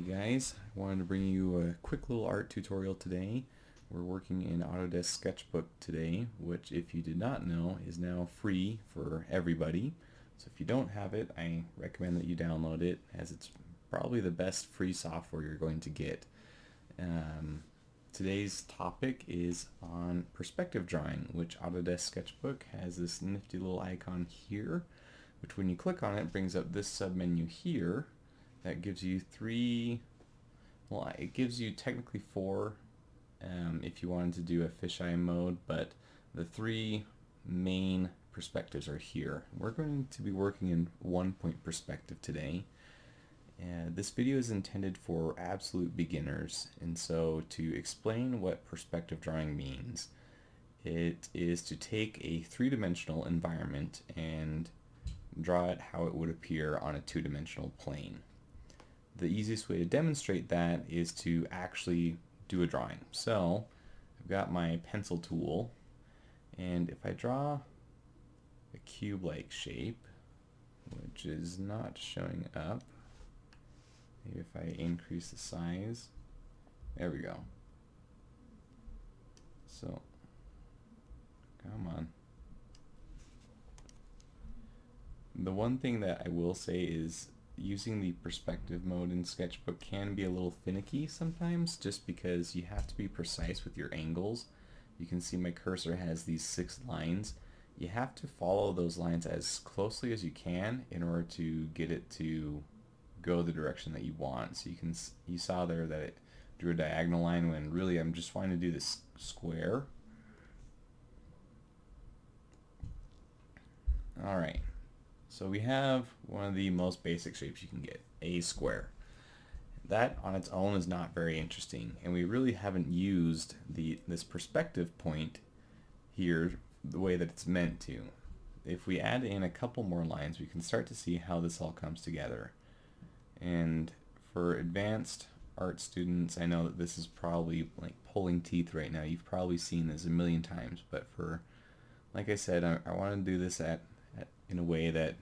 guys, I wanted to bring you a quick little art tutorial today. We're working in Autodesk Sketchbook today, which if you did not know is now free for everybody. So if you don't have it, I recommend that you download it, as it's probably the best free software you're going to get. Today's topic is on perspective drawing, which Autodesk Sketchbook has this nifty little icon here, which when you click on it brings up this submenu here. That gives you it gives you technically four if you wanted to do a fisheye mode, but the three main perspectives are here. We're going to be working in 1-point perspective today. This video is intended for absolute beginners, and so to explain what perspective drawing means, it is to take a three-dimensional environment and draw it how it would appear on a two-dimensional plane. The easiest way to demonstrate that is to actually do a drawing. So I've got my pencil tool, and if I draw a cube-like shape, which is not showing up, maybe if I increase the size, there we go. So come on. The one thing that I will say is using the perspective mode in Sketchbook can be a little finicky sometimes, just because you have to be precise with your angles. You can see my cursor has these 6 lines. You have to follow those lines as closely as you can in order to get it to go the direction that you want. So you saw there that it drew a diagonal line when really I'm just wanting to do this square. Alright. So we have one of the most basic shapes you can get, a square. That on its own is not very interesting, and we really haven't used this perspective point here the way that it's meant to. If we add in a couple more lines, we can start to see how this all comes together. And for advanced art students, I know that this is probably like pulling teeth right now. You've probably seen this a million times, but for, like I said, I want to do this in a way that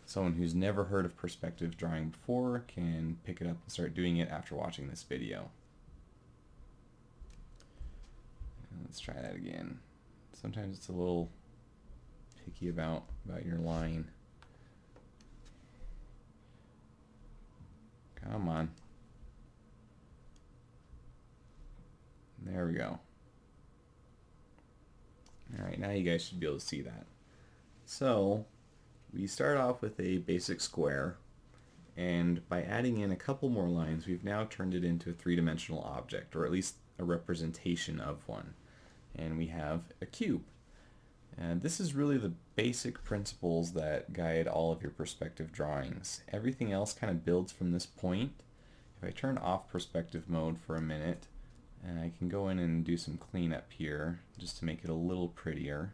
someone who's never heard of perspective drawing before can pick it up and start doing it after watching this video. Let's try that again. Sometimes it's a little picky about your line. Come on. There we go. Alright, now you guys should be able to see that. So we start off with a basic square, and by adding in a couple more lines, we've now turned it into a three-dimensional object, or at least a representation of one. And we have a cube. And this is really the basic principles that guide all of your perspective drawings. Everything else kind of builds from this point. If I turn off perspective mode for a minute, and I can go in and do some cleanup here just to make it a little prettier.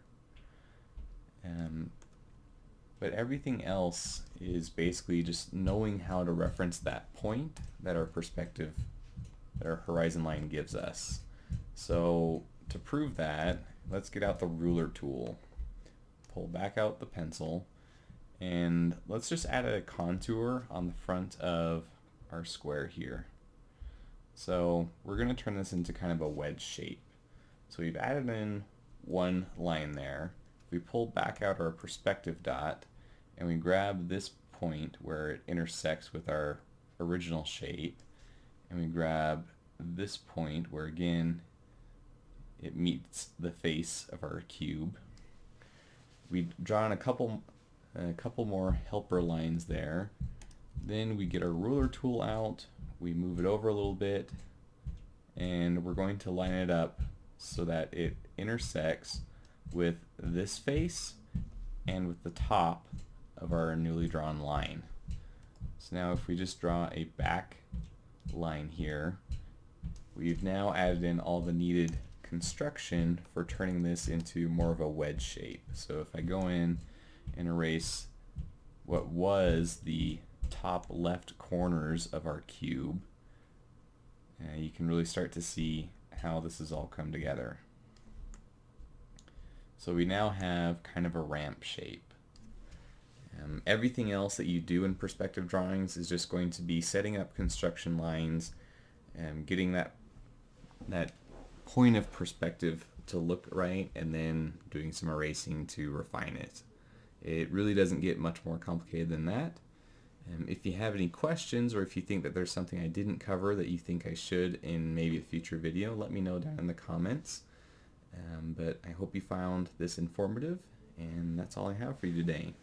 But everything else is basically just knowing how to reference that point that our horizon line gives us. So to prove that, let's get out the ruler tool, pull back out the pencil, and let's just add a contour on the front of our square here. So we're going to turn this into kind of a wedge shape. So we've added in one line there. We pull back out our perspective dot, and we grab this point where it intersects with our original shape, and we grab this point where again it meets the face of our cube. We draw in a couple more helper lines there. Then we get our ruler tool out, we move it over a little bit, and we're going to line it up so that it intersects with this face and with the top of our newly drawn line. So now if we just draw a back line here, we've now added in all the needed construction for turning this into more of a wedge shape. So if I go in and erase what was the top left corners of our cube, you can really start to see how this has all come together. So we now have kind of a ramp shape. Everything else that you do in perspective drawings is just going to be setting up construction lines and getting that point of perspective to look right, and then doing some erasing to refine it. It really doesn't get much more complicated than that. If you have any questions, or if you think that there's something I didn't cover that you think I should in maybe a future video, let me know down in the comments. But I hope you found this informative, and that's all I have for you today.